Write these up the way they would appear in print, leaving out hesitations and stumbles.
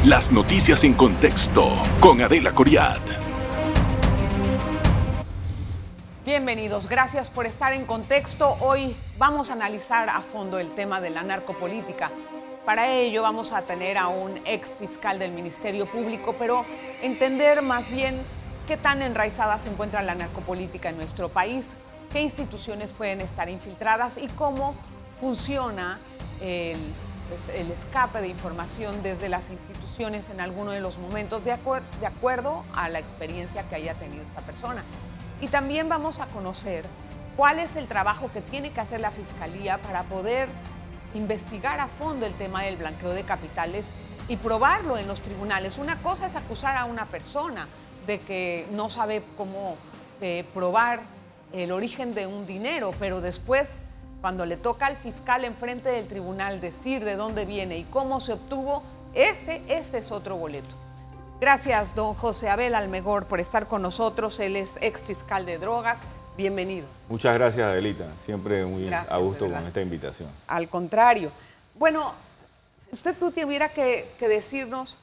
Las noticias en contexto con Adela Coriad. Bienvenidos, gracias por estar en contexto. Hoy vamos a analizar a fondo el tema de la narcopolítica. Para ello vamos a tener a un ex fiscal del Ministerio Público, pero entender más bien qué tan enraizada se encuentra la narcopolítica en nuestro país, qué instituciones pueden estar infiltradas y cómo funciona el escape de información desde las instituciones en alguno de los momentos, de acuerdo a la experiencia que haya tenido esta persona. Y también vamos a conocer cuál es el trabajo que tiene que hacer la Fiscalía para poder investigar a fondo el tema del blanqueo de capitales y probarlo en los tribunales. Una cosa es acusar a una persona de que no sabe cómo probar el origen de un dinero, pero después, cuando le toca al fiscal enfrente del tribunal decir de dónde viene y cómo se obtuvo, ese es otro boleto. Gracias, don José Abel Almegor, por estar con nosotros. Él es ex fiscal de drogas. Bienvenido. Muchas gracias, Adelita. Siempre muy Gracias, a gusto ¿verdad? con esta invitación. Al contrario. Bueno, si usted tuviera que decirnos,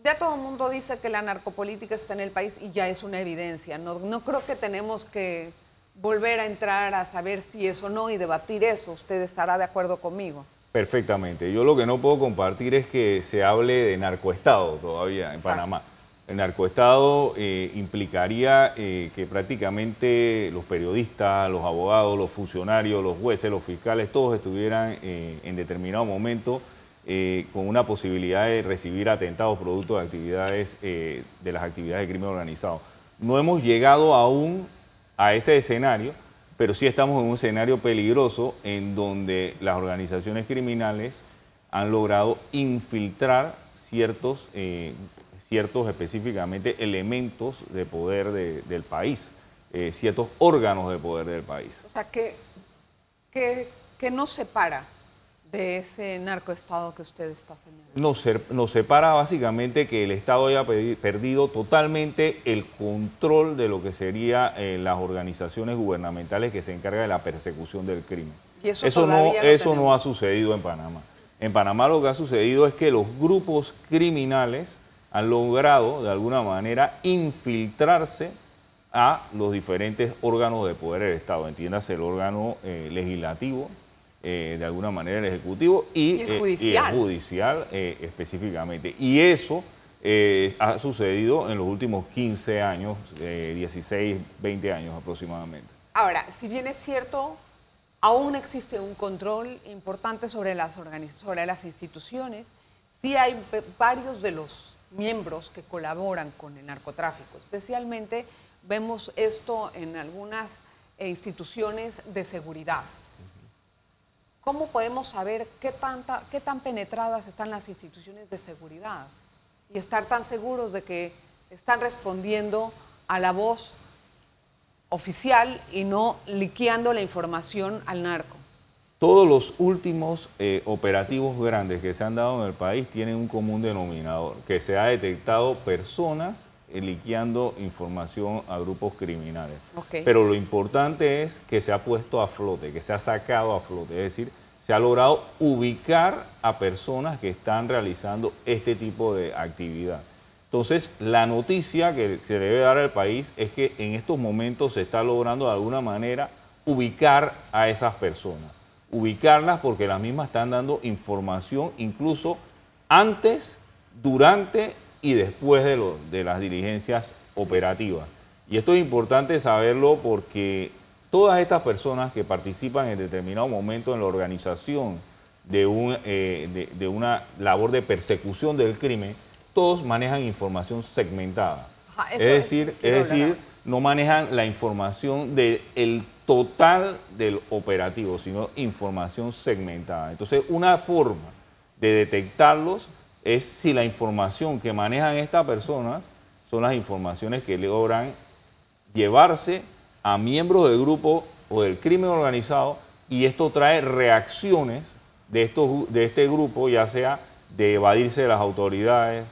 ya todo el mundo dice que la narcopolítica está en el país y ya es una evidencia. No creo que tenemos que volver a entrar a saber si es o no y debatir eso. ¿Usted estará de acuerdo conmigo? Perfectamente. Yo lo que no puedo compartir es que se hable de narcoestado todavía en Panamá. El narcoestado implicaría que prácticamente los periodistas, los abogados, los funcionarios, los jueces, los fiscales, todos estuvieran en determinado momento con una posibilidad de recibir atentados producto de actividades, de las actividades de crimen organizado. No hemos llegado aún a ese escenario, pero sí estamos en un escenario peligroso en donde las organizaciones criminales han logrado infiltrar ciertos específicamente elementos de poder del país, ciertos órganos de poder del país. O sea, ¿qué nos separa de ese narcoestado que usted está señalando? Nos separa básicamente que el Estado haya perdido totalmente el control de lo que serían las organizaciones gubernamentales que se encargan de la persecución del crimen. ¿Y eso no ha sucedido en Panamá. En Panamá lo que ha sucedido es que los grupos criminales han logrado de alguna manera infiltrarse a los diferentes órganos de poder del Estado, entiéndase el órgano legislativo, de alguna manera el ejecutivo y el judicial específicamente. Y eso ha sucedido en los últimos 15 años, 16, 20 años aproximadamente. Ahora, si bien es cierto, aún existe un control importante sobre las instituciones, sí hay varios de los miembros que colaboran con el narcotráfico. Especialmente vemos esto en algunas instituciones de seguridad. ¿Cómo podemos saber qué tan penetradas están las instituciones de seguridad y estar tan seguros de que están respondiendo a la voz oficial y no liqueando la información al narco? Todos los últimos operativos grandes que se han dado en el país tienen un común denominador, que se ha detectado personas liqueando información a grupos criminales. Okay. Pero lo importante es que se ha puesto a flote, que se ha sacado a flote, es decir, se ha logrado ubicar a personas que están realizando este tipo de actividad. Entonces, la noticia que se debe dar al país es que en estos momentos se está logrando de alguna manera ubicar a esas personas. Ubicarlas porque las mismas están dando información incluso antes, durante y después de las diligencias operativas. Y esto es importante saberlo porque todas estas personas que participan en determinado momento en la organización de una labor de persecución del crimen, todos manejan información segmentada. Ajá, es decir, no manejan la información del total del operativo, sino información segmentada. Entonces, una forma de detectarlos es si la información que manejan estas personas son las informaciones que logran llevarse a miembros del grupo o del crimen organizado, y esto trae reacciones de este grupo, ya sea de evadirse de las autoridades,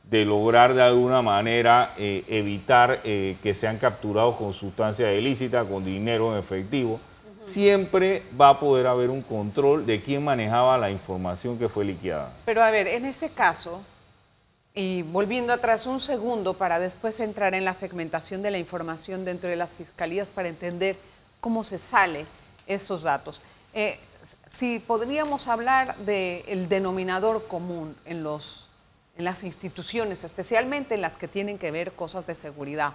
de lograr de alguna manera evitar que sean capturados con sustancias ilícitas, con dinero en efectivo. siempre va a poder haber un control de quién manejaba la información que fue liqueada. Pero a ver, en ese caso, y volviendo atrás un segundo para después entrar en la segmentación de la información dentro de las fiscalías para entender cómo se sale esos datos. Si podríamos hablar del denominador común en las instituciones, especialmente en las que tienen que ver cosas de seguridad,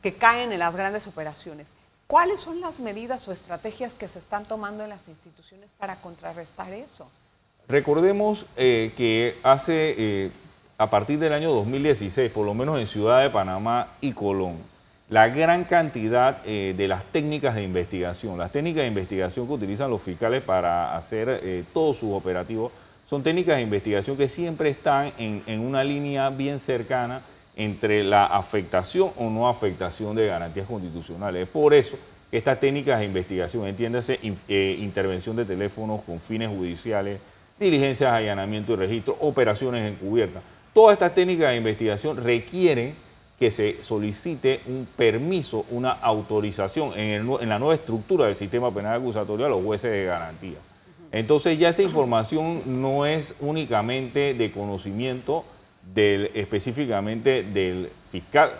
que caen en las grandes operaciones. ¿Cuáles son las medidas o estrategias que se están tomando en las instituciones para contrarrestar eso? Recordemos que a partir del año 2016, por lo menos en Ciudad de Panamá y Colón, la gran cantidad de las técnicas de investigación, las técnicas de investigación que utilizan los fiscales para hacer todos sus operativos, son técnicas de investigación que siempre están en una línea bien cercana entre la afectación o no afectación de garantías constitucionales. Es por eso que estas técnicas de investigación, entiéndase, intervención de teléfonos con fines judiciales, diligencias de allanamiento y registro, operaciones encubiertas, todas estas técnicas de investigación requieren que se solicite un permiso, una autorización en la nueva estructura del sistema penal acusatorio a los jueces de garantía. Entonces ya esa información no es únicamente de conocimiento específicamente del fiscal.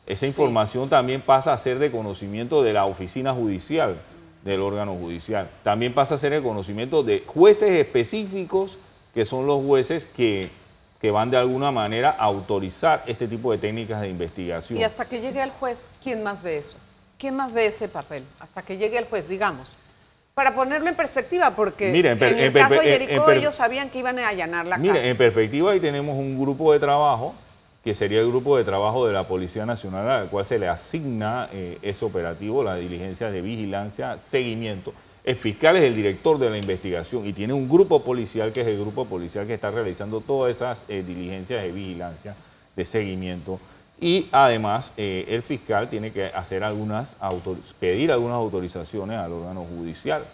Esa información también pasa a ser de conocimiento de la oficina judicial, del órgano judicial. También pasa a ser de conocimiento de jueces específicos, que son los jueces que van de alguna manera a autorizar este tipo de técnicas de investigación. Y hasta que llegue al juez, ¿quién más ve eso? ¿Quién más ve ese papel? Hasta que llegue al juez, digamos. Para ponerlo en perspectiva, porque mira, en el caso de Jericó ellos sabían que iban a allanar la casa. Mira, en perspectiva ahí tenemos un grupo de trabajo, que sería el grupo de trabajo de la Policía Nacional, al cual se le asigna ese operativo, las diligencias de vigilancia, seguimiento. El fiscal es el director de la investigación y tiene un grupo policial, que es el grupo policial que está realizando todas esas diligencias de vigilancia, de seguimiento. Y además el fiscal tiene que hacer pedir algunas autorizaciones al órgano judicial.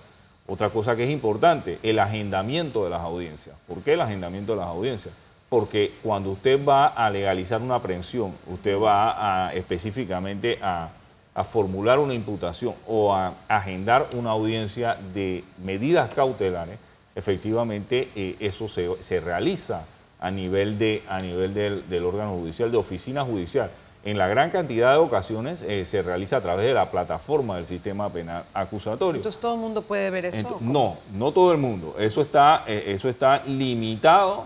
Otra cosa que es importante, el agendamiento de las audiencias. ¿Por qué el agendamiento de las audiencias? Porque cuando usted va a legalizar una aprehensión, usted va específicamente a formular una imputación o a agendar una audiencia de medidas cautelares, efectivamente eso se realiza a nivel del órgano judicial, de oficina judicial. En la gran cantidad de ocasiones se realiza a través de la plataforma del sistema penal acusatorio. Entonces, ¿todo el mundo puede ver eso? No todo el mundo. Eso está limitado,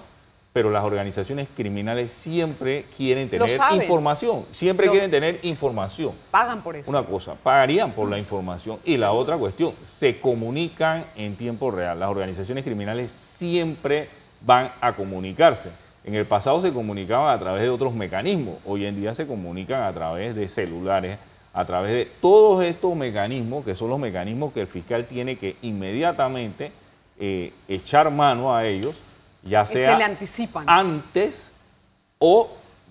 pero las organizaciones criminales siempre quieren tener información. Quieren tener información. Pagan por eso. Una cosa, pagarían por la información. Y la otra cuestión, se comunican en tiempo real. Las organizaciones criminales siempre van a comunicarse. En el pasado se comunicaban a través de otros mecanismos. Hoy en día se comunican a través de celulares, a través de todos estos mecanismos, que son los mecanismos que el fiscal tiene que inmediatamente echar mano a ellos, ya sea antes o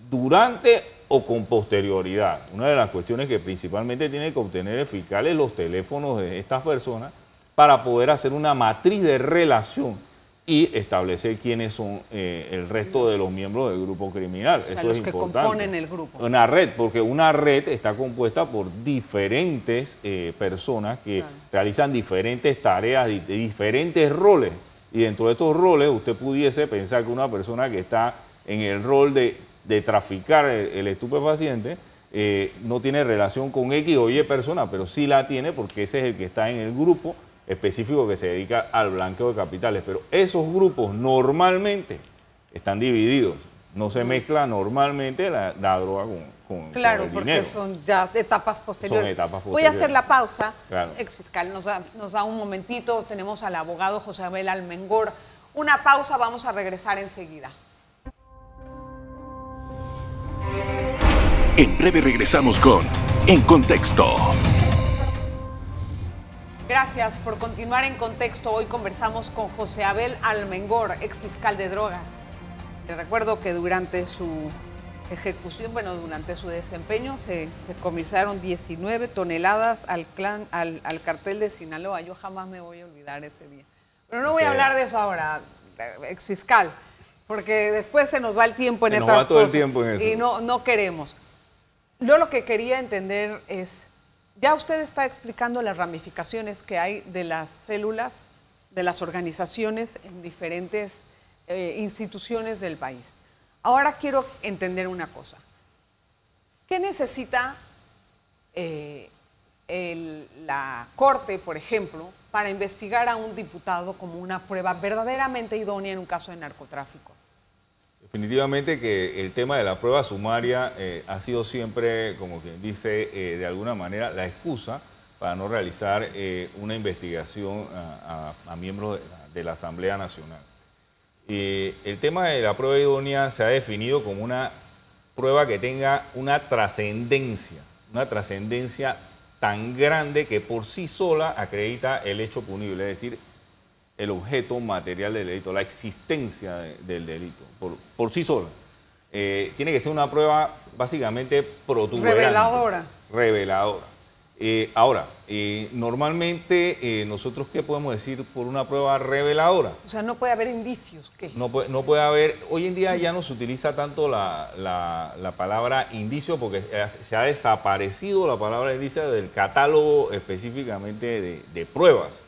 durante o con posterioridad. Una de las cuestiones que principalmente tiene que obtener el fiscal es los teléfonos de estas personas para poder hacer una matriz de relación y establecer quiénes son el resto de los miembros del grupo criminal. O sea, eso es importante. Los que componen el grupo. Una red, porque una red está compuesta por diferentes personas que realizan diferentes tareas, diferentes roles. Y dentro de estos roles usted pudiese pensar que una persona que está en el rol de traficar el estupefaciente no tiene relación con X o Y persona, pero sí la tiene porque ese es el que está en el grupo específico que se dedica al blanqueo de capitales. Pero esos grupos normalmente están divididos. No se mezcla normalmente la droga con el dinero. Claro, porque son ya etapas posteriores. Son etapas posteriores. Voy a hacer la pausa. Claro. Exfiscal, nos da un momentito. Tenemos al abogado José Abel Almengor. Una pausa, vamos a regresar enseguida. En breve regresamos con En Contexto. Gracias por continuar en Contexto. Hoy conversamos con José Abel Almengor, exfiscal de drogas. Les recuerdo que durante su ejecución, durante su desempeño, se decomisaron 19 toneladas al cartel de Sinaloa. Yo jamás me voy a olvidar ese día. Pero no voy a hablar de eso ahora, exfiscal, porque después se nos va el tiempo en otras cosas. Se nos va todo el tiempo en eso. Y no queremos. Yo lo que quería entender es Ya usted está explicando las ramificaciones que hay de las células, de las organizaciones en diferentes instituciones del país. Ahora quiero entender una cosa. ¿Qué necesita la Corte, por ejemplo, para investigar a un diputado como una prueba verdaderamente idónea en un caso de narcotráfico? Definitivamente que el tema de la prueba sumaria ha sido siempre, como quien dice, de alguna manera la excusa para no realizar una investigación a miembros de la Asamblea Nacional. El tema de la prueba idónea se ha definido como una prueba que tenga una trascendencia tan grande que por sí sola acredita el hecho punible, es decir, el objeto material del delito, la existencia del delito, por sí sola. Tiene que ser una prueba básicamente protuberante. Reveladora. Ahora, normalmente nosotros, ¿qué podemos decir por una prueba reveladora? O sea, no puede haber indicios. ¿Qué? No puede haber, hoy en día ya no se utiliza tanto la palabra indicio porque se ha desaparecido la palabra indicio del catálogo específicamente de pruebas.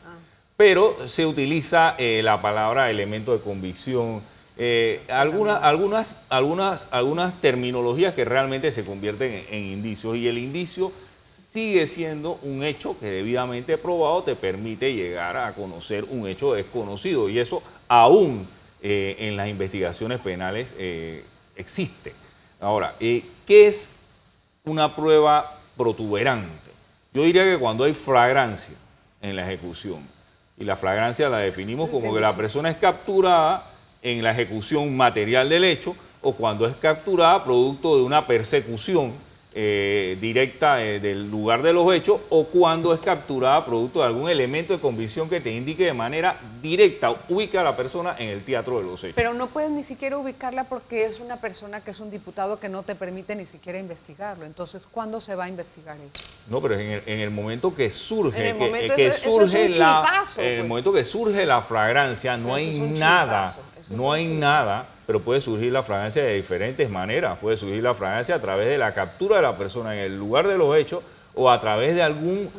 Pero se utiliza la palabra elemento de convicción, algunas terminologías que realmente se convierten en indicios, y el indicio sigue siendo un hecho que debidamente probado te permite llegar a conocer un hecho desconocido, y eso aún en las investigaciones penales existe. Ahora, ¿qué es una prueba protuberante? Yo diría que cuando hay flagrancia en la ejecución, y la flagrancia la definimos como que la persona es capturada en la ejecución material del hecho, o cuando es capturada producto de una persecución directa del lugar de los hechos, o cuando es capturada producto de algún elemento de convicción que te indique de manera directa, ubica a la persona en el teatro de los hechos. Pero no puedes ni siquiera ubicarla porque es una persona que es un diputado que no te permite ni siquiera investigarlo. Entonces, ¿cuándo se va a investigar eso? No, pero en el momento que surge, en el momento que surge la flagrancia, no hay nada, pero puede surgir la flagrancia de diferentes maneras. Puede surgir la flagrancia a través de la captura de la persona en el lugar de los hechos, o a través de algún...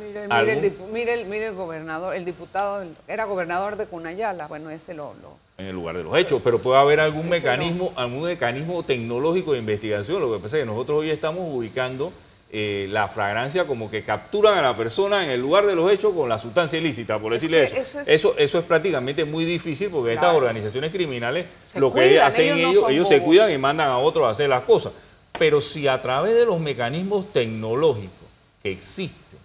Mire el gobernador, el diputado, era gobernador de Cunayala, bueno, ese en el lugar de los hechos, pero puede haber algún mecanismo tecnológico de investigación. Lo que pasa es que nosotros hoy estamos ubicando la flagrancia como que capturan a la persona en el lugar de los hechos con la sustancia ilícita, por decirle eso. Eso es prácticamente muy difícil porque estas organizaciones criminales lo que hacen ellos se cuidan y mandan a otros a hacer las cosas. Pero si a través de los mecanismos tecnológicos que existen,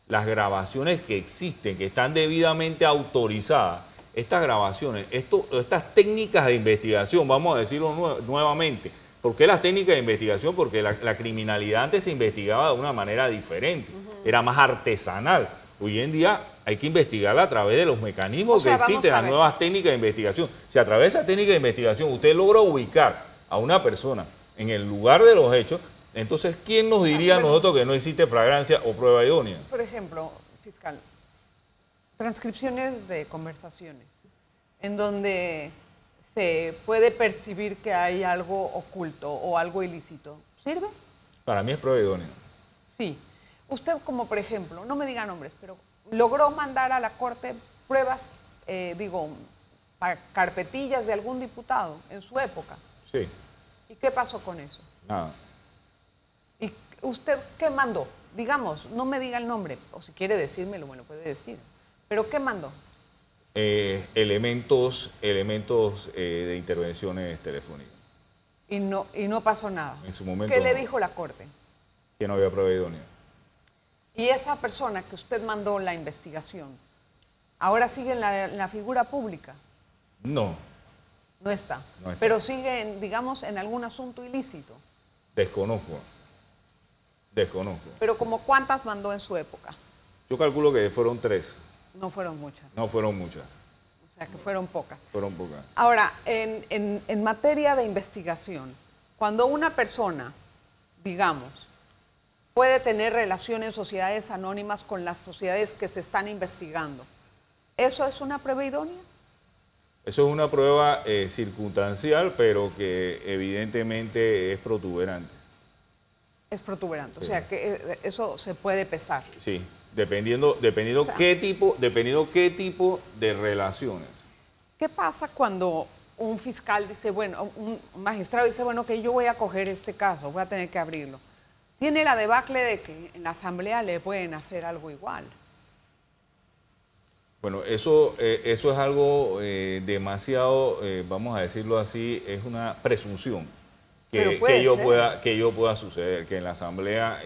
las grabaciones que existen, que están debidamente autorizadas, estas grabaciones, estas técnicas de investigación, vamos a decirlo nuevamente. ¿Por qué las técnicas de investigación? Porque la criminalidad antes se investigaba de una manera diferente, era más artesanal. Hoy en día hay que investigarla a través de los mecanismos que existen, las nuevas técnicas de investigación. Si a través de esa técnica de investigación usted logra ubicar a una persona en el lugar de los hechos, entonces, ¿quién nos diría a nosotros que no existe flagrancia o prueba idónea? Por ejemplo, fiscal, transcripciones de conversaciones en donde se puede percibir que hay algo oculto o algo ilícito, ¿sirve? Para mí es prueba idónea. Sí. Usted, como por ejemplo, no me diga nombres, pero logró mandar a la Corte pruebas, carpetillas de algún diputado en su época. Sí. ¿Y qué pasó con eso? Nada. ¿Y usted qué mandó? Digamos, no me diga el nombre, o si quiere decírmelo, me lo puede decir. ¿Pero qué mandó? Elementos de intervenciones telefónicas. Y no pasó nada. En su momento. ¿Qué le dijo la Corte? Que no había prueba idónea. Y esa persona que usted mandó la investigación, ¿ahora sigue en la figura pública? No. No está. No está. Pero sigue, digamos, en algún asunto ilícito. Desconozco. Pero ¿como cuántas mandó en su época? Yo calculo que fueron 3. No fueron muchas. No fueron muchas. O sea, que fueron pocas. Fueron pocas. Ahora, en materia de investigación, cuando una persona, digamos, puede tener relación en sociedades anónimas con las sociedades que se están investigando, ¿eso es una prueba idónea? Eso es una prueba circunstancial, pero que evidentemente es protuberante. Es protuberante, Sí. o sea que eso se puede pesar. Sí, dependiendo O sea, qué tipo de relaciones. ¿Qué pasa cuando un fiscal dice, bueno, un magistrado dice, bueno, que yo voy a coger este caso, voy a tener que abrirlo? Tiene la debacle de que en la asamblea le pueden hacer algo igual. Bueno, eso es algo demasiado, vamos a decirlo así, es una presunción Pero puede ser. que ello pueda suceder, que en la asamblea,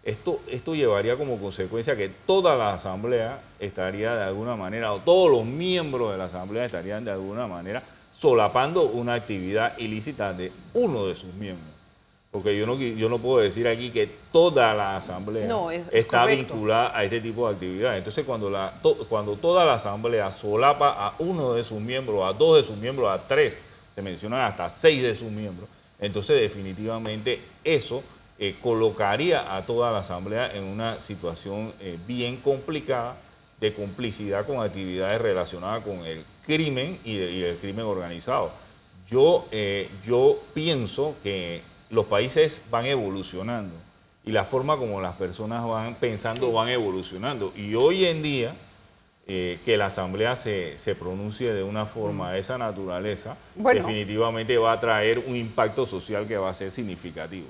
esto llevaría como consecuencia que toda la asamblea estaría de alguna manera, o todos los miembros de la asamblea estarían de alguna manera solapando una actividad ilícita de uno de sus miembros. Porque yo no puedo decir aquí que toda la asamblea está correcto. vinculada a este tipo de actividades. Entonces, cuando toda la asamblea solapa a uno de sus miembros, a dos de sus miembros, a tres, se mencionan hasta 6 de sus miembros, entonces definitivamente eso colocaría a toda la asamblea en una situación bien complicada de complicidad con actividades relacionadas con el crimen y el crimen organizado. Yo pienso que los países van evolucionando y la forma como las personas van pensando van evolucionando. Y hoy en día, que la asamblea se pronuncie de una forma de esa naturaleza, definitivamente va a traer un impacto social que va a ser significativo.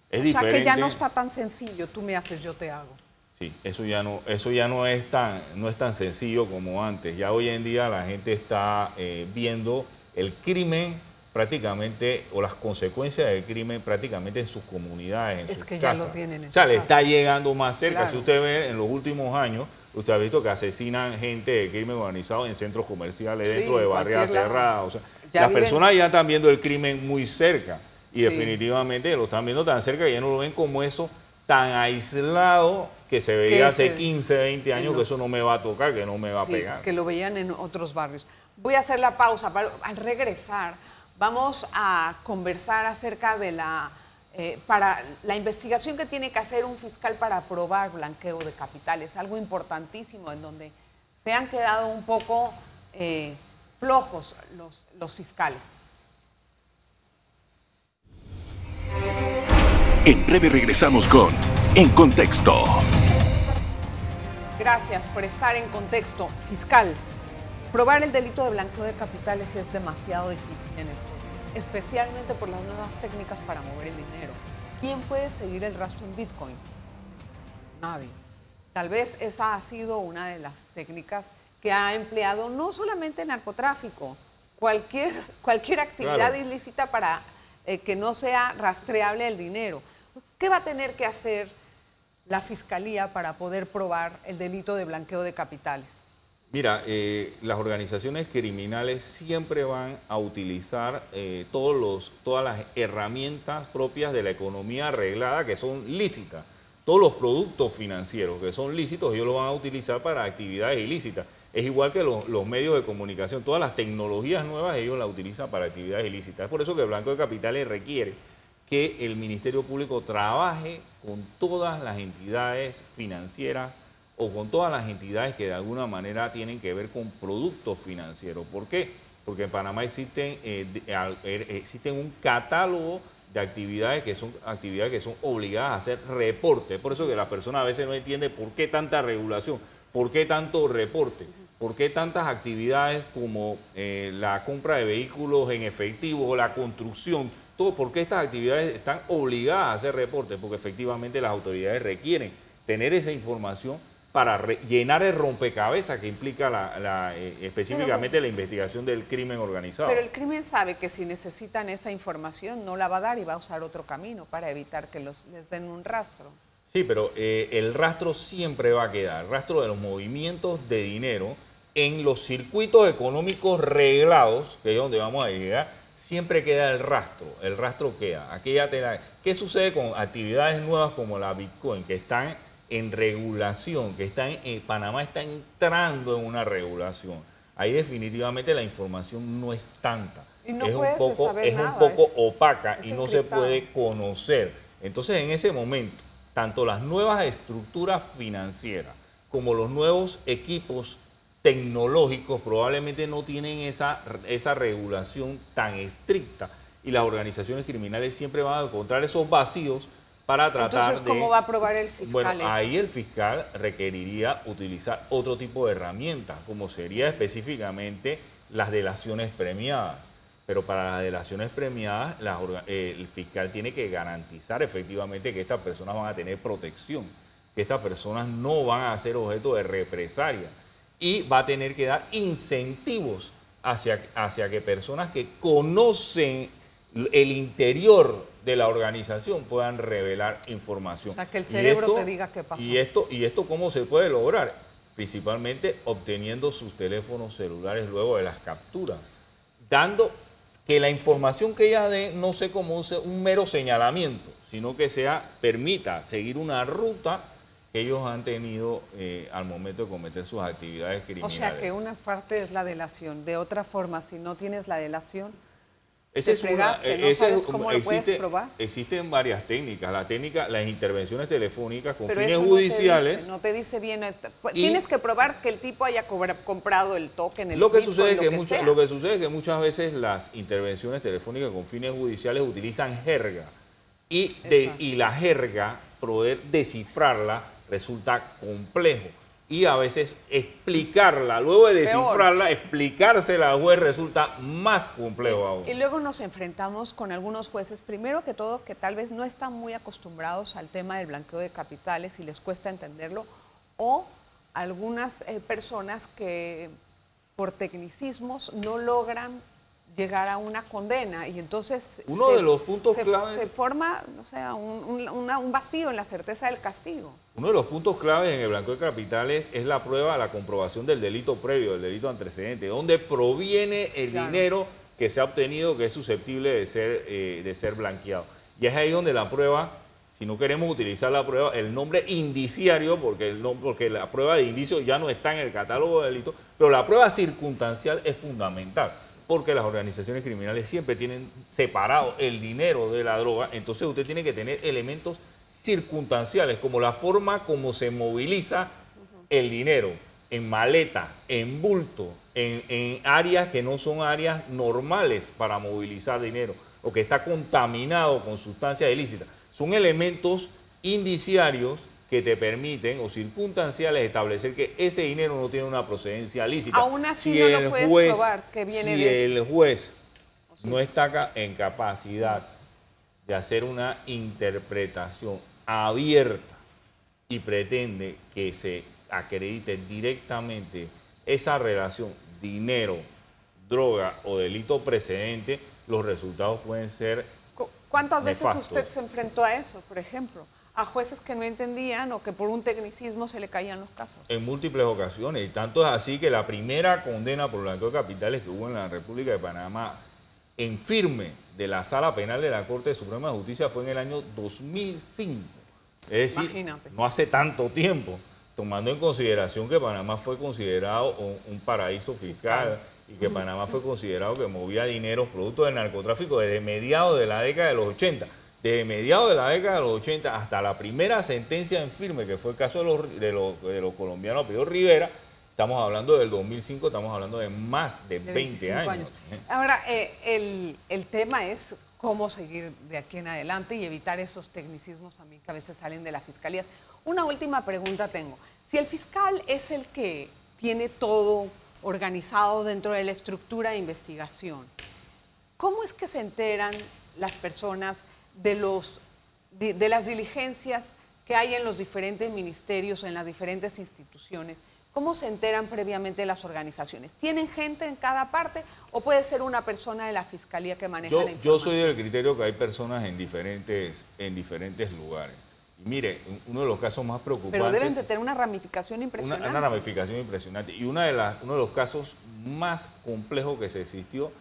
Es diferente. O sea que ya no está tan sencillo, tú me haces, yo te hago. Sí, eso ya no es tan sencillo como antes. Ya hoy en día la gente está viendo el crimen prácticamente, o las consecuencias del crimen prácticamente en sus comunidades, en sus casas. Ya lo tienen en o sea, su le casa. está llegando más cerca. Claro. Si usted ve en los últimos años, usted ha visto que asesinan gente de crimen organizado en centros comerciales, dentro de barriadas cerradas. O sea, las personas ya están viendo el crimen muy cerca y definitivamente lo están viendo tan cerca que ya no lo ven como eso tan aislado que se veía hace 15, 20 años, que eso no me va a tocar, que no me va a pegar. Que lo veían en otros barrios. Voy a hacer la pausa. Al regresar, vamos a conversar acerca de para la investigación que tiene que hacer un fiscal para probar blanqueo de capitales, algo importantísimo en donde se han quedado un poco flojos los fiscales. En breve regresamos con En Contexto. Gracias por estar en Contexto. Fiscal, probar el delito de blanqueo de capitales es demasiado difícil en estos, especialmente por las nuevas técnicas para mover el dinero. ¿Quién puede seguir el rastro en Bitcoin? Nadie. Tal vez esa ha sido una de las técnicas que ha empleado no solamente el narcotráfico, cualquier actividad ilícita para que no sea rastreable el dinero. ¿Qué va a tener que hacer la Fiscalía para poder probar el delito de blanqueo de capitales? Mira, las organizaciones criminales siempre van a utilizar todas las herramientas propias de la economía arreglada que son lícitas. Todos los productos financieros que son lícitos, ellos lo van a utilizar para actividades ilícitas. Es igual que los medios de comunicación. Todas las tecnologías nuevas ellos las utilizan para actividades ilícitas. Es por eso que el blanqueo de capitales requiere que el Ministerio Público trabaje con todas las entidades financieras o con todas las entidades que de alguna manera tienen que ver con productos financieros. ¿Por qué? Porque en Panamá existen un catálogo de actividades que son obligadas a hacer reporte. Por eso que la persona a veces no entiende por qué tanta regulación, por qué tanto reporte, por qué tantas actividades como la compra de vehículos en efectivo, la construcción, todo, por qué estas actividades están obligadas a hacer reporte, porque efectivamente las autoridades requieren tener esa información para llenar el rompecabezas que implica específicamente la investigación del crimen organizado. Pero el crimen sabe que si necesitan esa información no la va a dar y va a usar otro camino para evitar que les den un rastro. Sí, pero el rastro siempre va a quedar, el rastro de los movimientos de dinero en los circuitos económicos reglados, que es donde vamos a llegar, siempre queda el rastro queda. ¿Qué sucede con actividades nuevas como la Bitcoin, que están en regulación, Panamá está entrando en una regulación? Ahí definitivamente la información no es tanta, y no es un poco opaca y no se puede conocer. Entonces, en ese momento, tanto las nuevas estructuras financieras como los nuevos equipos tecnológicos probablemente no tienen esa regulación tan estricta y las organizaciones criminales siempre van a encontrar esos vacíos para tratar Entonces, ¿cómo va a probar el fiscal Bueno, eso? ahí el fiscal requeriría utilizar otro tipo de herramientas, como sería específicamente las delaciones premiadas. Pero para las delaciones premiadas, el fiscal tiene que garantizar efectivamente que estas personas van a tener protección, que estas personas no van a ser objeto de represalia y va a tener que dar incentivos hacia que personas que conocen el interior de la organización puedan revelar información. O sea, que el cerebro te diga qué pasó. ¿Y esto cómo se puede lograr? Principalmente obteniendo sus teléfonos celulares luego de las capturas, dando que la información que ella dé no sea como un mero señalamiento, sino que permita seguir una ruta que ellos han tenido al momento de cometer sus actividades criminales. O sea, que una parte es la delación. De otra forma, si no tienes la delación, ¿no sabes cómo lo puedes probar? Existen varias técnicas. Las intervenciones telefónicas con Pero fines eso judiciales. no te dice bien. Tienes que probar que el tipo haya comprado el token, el Lo que Bitcoin, sucede es que muchas veces las intervenciones telefónicas con fines judiciales utilizan jerga. Y la jerga, poder descifrarla, resulta complejo. Y a veces explicarla, luego de descifrarla, explicársela al juez resulta más complejo aún. Y luego nos enfrentamos con algunos jueces, primero que todo, que tal vez no están muy acostumbrados al tema del blanqueo de capitales y les cuesta entenderlo, o algunas personas que por tecnicismos no logran llegar a una condena y entonces uno de los puntos claves se forma, o sea, un vacío en la certeza del castigo. Uno de los puntos claves en el blanqueo de capitales es la prueba, la comprobación del delito previo, del delito antecedente, donde proviene el dinero que se ha obtenido que es susceptible de ser blanqueado. Y es ahí donde la prueba, si no queremos utilizar la prueba, el nombre indiciario, porque la prueba de indicio ya no está en el catálogo de delitos, pero la prueba circunstancial es fundamental, porque las organizaciones criminales siempre tienen separado el dinero de la droga, entonces usted tiene que tener elementos circunstanciales, como la forma como se moviliza el dinero, en maleta, en bulto, en áreas que no son áreas normales para movilizar dinero, o que está contaminado con sustancias ilícitas. Son elementos indiciarios que te permiten, o circunstanciales, establecer que ese dinero no tiene una procedencia lícita. Aún así no lo puedes probar que viene de eso. Si el juez no está en capacidad de hacer una interpretación abierta y pretende que se acredite directamente esa relación dinero, droga o delito precedente, los resultados pueden ser ¿Cuántas nefastos. veces usted se enfrentó a eso, por ejemplo? A jueces que no entendían o que por un tecnicismo se le caían los casos. En múltiples ocasiones, y tanto es así que la primera condena por blanqueo de capitales que hubo en la República de Panamá en firme de la Sala Penal de la Corte Suprema de Justicia fue en el año 2005. Es decir, imagínate, no hace tanto tiempo, tomando en consideración que Panamá fue considerado un paraíso fiscal y que Panamá fue considerado que movía dinero producto del narcotráfico desde mediados de la década de los 80. Desde mediados de la década de los 80 hasta la primera sentencia en firme, que fue el caso de los colombianos Pío Rivera, estamos hablando del 2005, estamos hablando de más de 20 años. Ahora, el tema es cómo seguir de aquí en adelante y evitar esos tecnicismos también que a veces salen de la fiscalía. Una última pregunta tengo. Si el fiscal es el que tiene todo organizado dentro de la estructura de investigación, ¿cómo es que se enteran las personas de las diligencias que hay en los diferentes ministerios o en las diferentes instituciones? ¿Cómo se enteran previamente las organizaciones? ¿Tienen gente en cada parte o puede ser una persona de la fiscalía que maneja la información? Yo soy del criterio que hay personas en diferentes lugares. Y mire, uno de los casos más preocupantes... Pero deben de tener una ramificación impresionante. Una ramificación impresionante. Y uno de los casos más complejos que se existió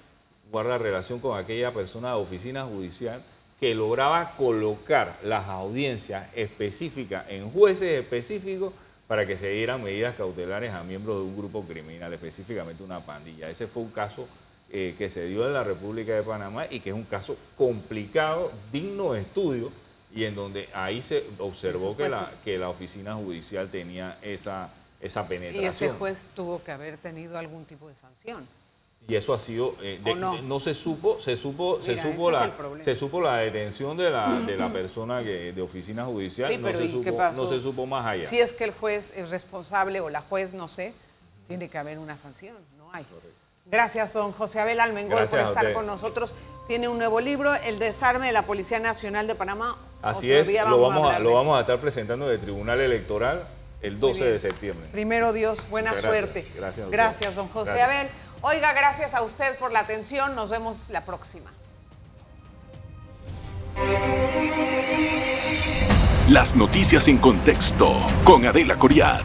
guarda relación con aquella persona de oficina judicial que lograba colocar las audiencias específicas en jueces específicos para que se dieran medidas cautelares a miembros de un grupo criminal, específicamente una pandilla. Ese fue un caso que se dio en la República de Panamá y que es un caso complicado, digno de estudio, y en donde ahí se observó que la oficina judicial tenía esa penetración. Y ese juez tuvo que haber tenido algún tipo de sanción. Y eso ha sido, no se supo, se supo la detención de la persona de oficina judicial, sí, no se supo más allá. Si es que el juez es responsable o la juez, no sé, tiene que haber una sanción, no hay. Correcto. Gracias, don José Abel Almengol, por estar con nosotros. Tiene un nuevo libro, El desarme de la Policía Nacional de Panamá. Así es, lo vamos a estar presentando en el Tribunal Electoral el 12 de septiembre. Primero Dios, buena suerte. Gracias, don José Abel. Oiga, gracias a usted por la atención. Nos vemos la próxima. Las noticias en contexto con Adela Coriad.